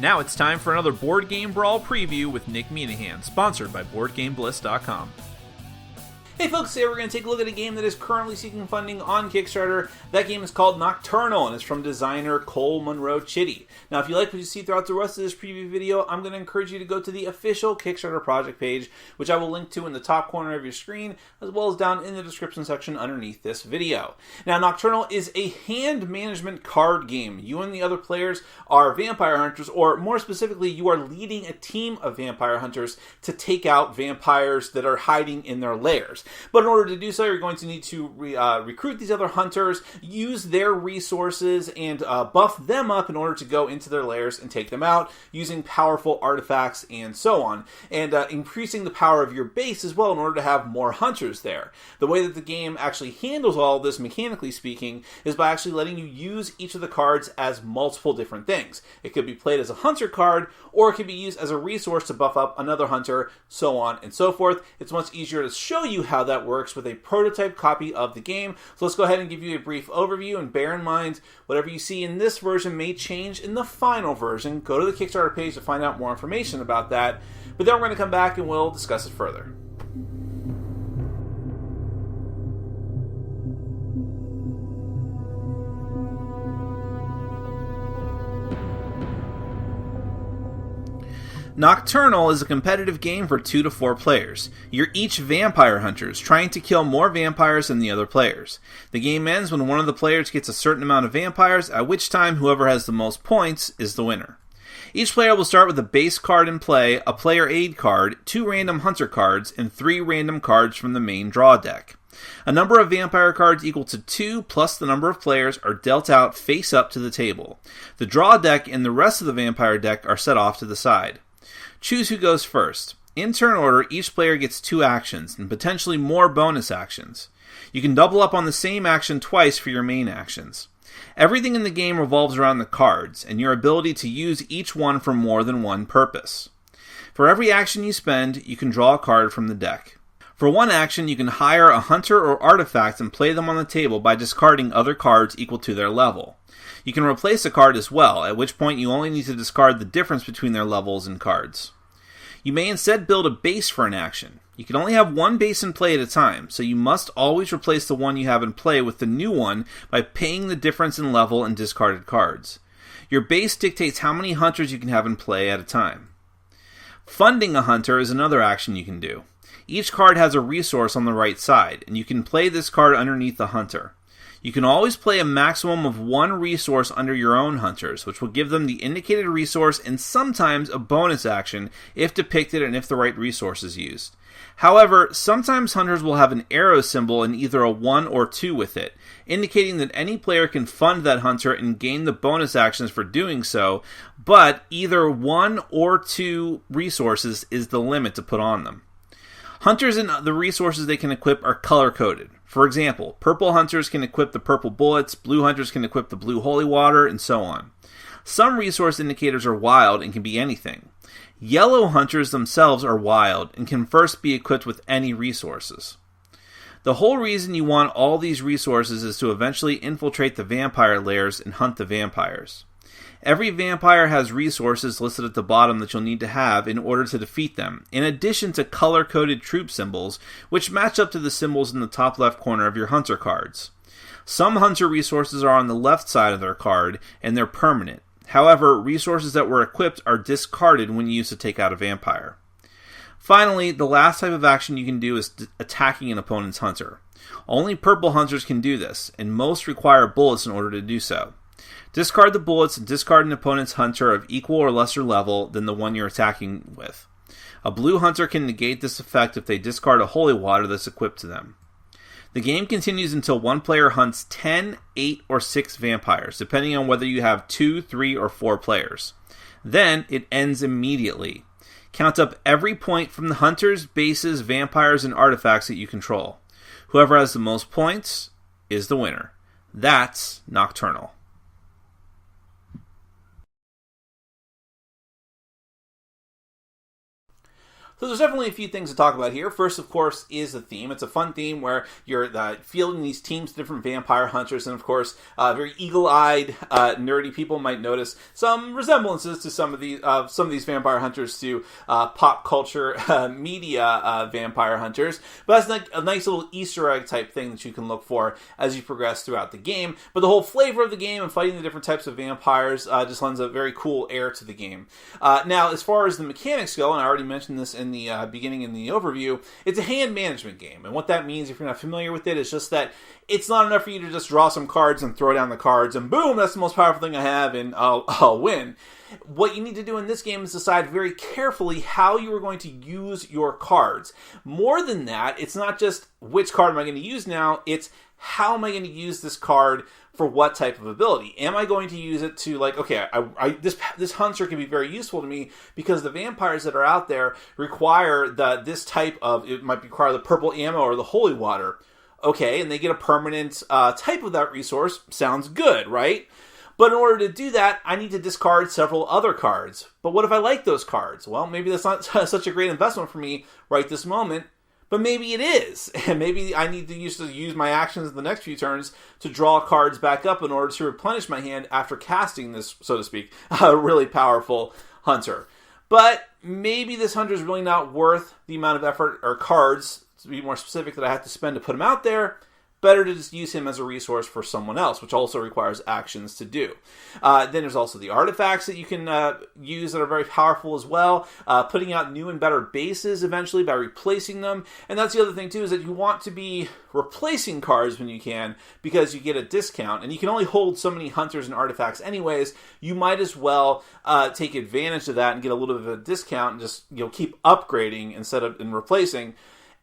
Now it's time for another Board Game Brawl preview with Nick Meanahan, sponsored by BoardGameBliss.com. Hey folks, today we're going to take a look at a game that is currently seeking funding on Kickstarter. That game is called Nocturnal, and it's from designer Cole Monroe Chitty. Now, if you like what you see throughout the rest of this preview video, I'm going to encourage you to go to the official Kickstarter project page, which I will link to in the top corner of your screen, as well as down in the description section underneath this video. Now, Nocturnal is a hand management card game. You and the other players are vampire hunters, or more specifically, you are leading a team of vampire hunters to take out vampires that are hiding in their lairs. But in order to do so, you're going to need to recruit these other hunters, use their resources, and buff them up in order to go into their lairs and take them out using powerful artifacts and so on. And increasing the power of your base as well in order to have more hunters there. The way that the game actually handles all of this, mechanically speaking, is by actually letting you use each of the cards as multiple different things. It could be played as a hunter card, or it could be used as a resource to buff up another hunter, so on and so forth. It's much easier to show you how that works with a prototype copy of the game. So let's go ahead and give you a brief overview, and bear in mind, whatever you see in this version may change in the final version. Go to the Kickstarter page to find out more information about that, but then we're going to come back and we'll discuss it further. Nocturnal is a competitive game for 2 to 4 players. You're each vampire hunters, trying to kill more vampires than the other players. The game ends when one of the players gets a certain amount of vampires, at which time whoever has the most points is the winner. Each player will start with a base card in play, a player aid card, 2 random hunter cards, and 3 random cards from the main draw deck. A number of vampire cards equal to 2 plus the number of players are dealt out face up to the table. The draw deck and the rest of the vampire deck are set off to the side. Choose who goes first. In turn order, each player gets 2 actions, and potentially more bonus actions. You can double up on the same action twice for your main actions. Everything in the game revolves around the cards, and your ability to use each one for more than one purpose. For every action you spend, you can draw a card from the deck. For one action, you can hire a hunter or artifact and play them on the table by discarding other cards equal to their level. You can replace a card as well, at which point you only need to discard the difference between their levels and cards. You may instead build a base for an action. You can only have one base in play at a time, so you must always replace the one you have in play with the new one by paying the difference in level and discarded cards. Your base dictates how many hunters you can have in play at a time. Funding a hunter is another action you can do. Each card has a resource on the right side, and you can play this card underneath the hunter. You can always play a maximum of 1 resource under your own hunters, which will give them the indicated resource and sometimes a bonus action if depicted and if the right resource is used. However, sometimes hunters will have an arrow symbol and either a 1 or 2 with it, indicating that any player can fund that hunter and gain the bonus actions for doing so, but either 1 or 2 resources is the limit to put on them. Hunters and the resources they can equip are color-coded. For example, purple hunters can equip the purple bullets, blue hunters can equip the blue holy water, and so on. Some resource indicators are wild and can be anything. Yellow hunters themselves are wild and can first be equipped with any resources. The whole reason you want all these resources is to eventually infiltrate the vampire lairs and hunt the vampires. Every vampire has resources listed at the bottom that you'll need to have in order to defeat them, in addition to color-coded troop symbols, which match up to the symbols in the top left corner of your hunter cards. Some hunter resources are on the left side of their card, and they're permanent. However, resources that were equipped are discarded when used to take out a vampire. Finally, the last type of action you can do is attacking an opponent's hunter. Only purple hunters can do this, and most require bullets in order to do so. Discard the bullets and discard an opponent's hunter of equal or lesser level than the one you're attacking with. A blue hunter can negate this effect if they discard a holy water that's equipped to them. The game continues until one player hunts 10, 8, or 6 vampires, depending on whether you have 2, 3, or 4 players. Then it ends immediately. Count up every point from the hunters, bases, vampires, and artifacts that you control. Whoever has the most points is the winner. That's Nocturnal. So So there's definitely a few things to talk about here. First, of course, is the theme. It's a fun theme where you're fielding these teams of different vampire hunters, and of course, very eagle-eyed, nerdy people might notice some resemblances to some of these vampire hunters to pop culture media vampire hunters. But that's like a nice little Easter egg type thing that you can look for as you progress throughout the game. But the whole flavor of the game and fighting the different types of vampires just lends a very cool air to the game. Now, as far as the mechanics go, and I already mentioned this in the beginning in the overview, it's a hand management game. And what that means, if you're not familiar with it, is just that it's not enough for you to just draw some cards and throw down the cards and boom, that's the most powerful thing I have and I'll win. What you need to do in this game is decide very carefully how you are going to use your cards. More than that, it's not just which card am I going to use now, it's how am I going to use this card for what type of ability? Am I going to use it to this hunter can be very useful to me because the vampires that are out there require this type of, it might require the purple ammo or the holy water. Okay, and they get a permanent type of that resource. Sounds good, right? But in order to do that, I need to discard several other cards. But what if I like those cards? Well, maybe that's not such a great investment for me right this moment. But maybe it is, and maybe I need to use my actions in the next few turns to draw cards back up in order to replenish my hand after casting this, so to speak, a really powerful hunter. But maybe this hunter is really not worth the amount of effort or cards, to be more specific, that I have to spend to put him out there. Better to just use him as a resource for someone else, which also requires actions to do. Then there's also the artifacts that you can use that are very powerful as well. Putting out new and better bases eventually by replacing them. And that's the other thing too, is that you want to be replacing cards when you can because you get a discount. And you can only hold so many hunters and artifacts anyways. You might as well take advantage of that and get a little bit of a discount and just keep upgrading and replacing,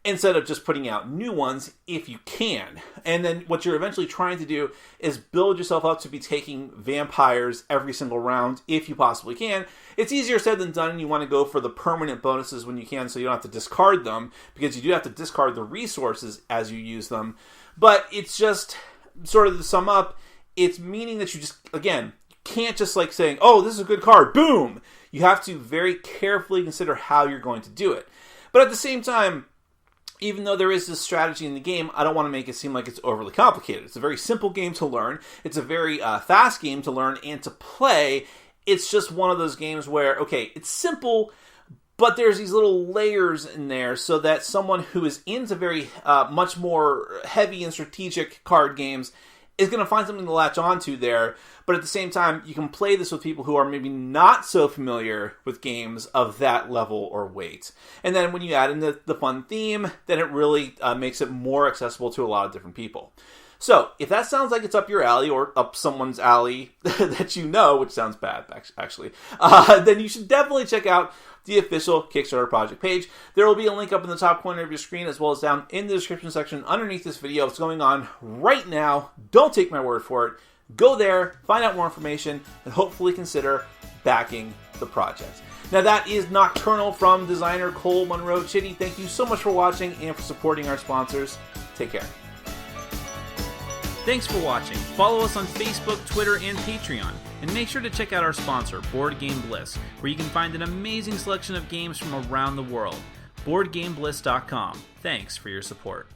instead of just putting out new ones if you can. And then what you're eventually trying to do is build yourself up to be taking vampires every single round if you possibly can. It's easier said than done, and you want to go for the permanent bonuses when you can so you don't have to discard them, because you do have to discard the resources as you use them. But it's just, sort of to sum up, it's meaning that you just, again, can't just like saying, oh, this is a good card, boom! You have to very carefully consider how you're going to do it. But at the same time, even though there is this strategy in the game, I don't want to make it seem like it's overly complicated. It's a very simple game to learn. It's a very fast game to learn and to play. It's just one of those games where, okay, it's simple, but there's these little layers in there so that someone who is into very much more heavy and strategic card games is going to find something to latch onto there. But at the same time, you can play this with people who are maybe not so familiar with games of that level or weight. And then when you add in the fun theme, then it really makes it more accessible to a lot of different people. So, if that sounds like it's up your alley, or up someone's alley that you know, which sounds bad, actually, then you should definitely check out the official Kickstarter project page. There will be a link up in the top corner of your screen, as well as down in the description section underneath this video. It's going on right now. Don't take my word for it. Go there, find out more information, and hopefully consider backing the project. Now, that is Nocturnal from designer Cole Monroe Chitty. Thank you so much for watching and for supporting our sponsors. Take care. Thanks for watching. Follow us on Facebook, Twitter, and Patreon. And make sure to check out our sponsor, Board Game Bliss, where you can find an amazing selection of games from around the world. BoardGameBliss.com. Thanks for your support.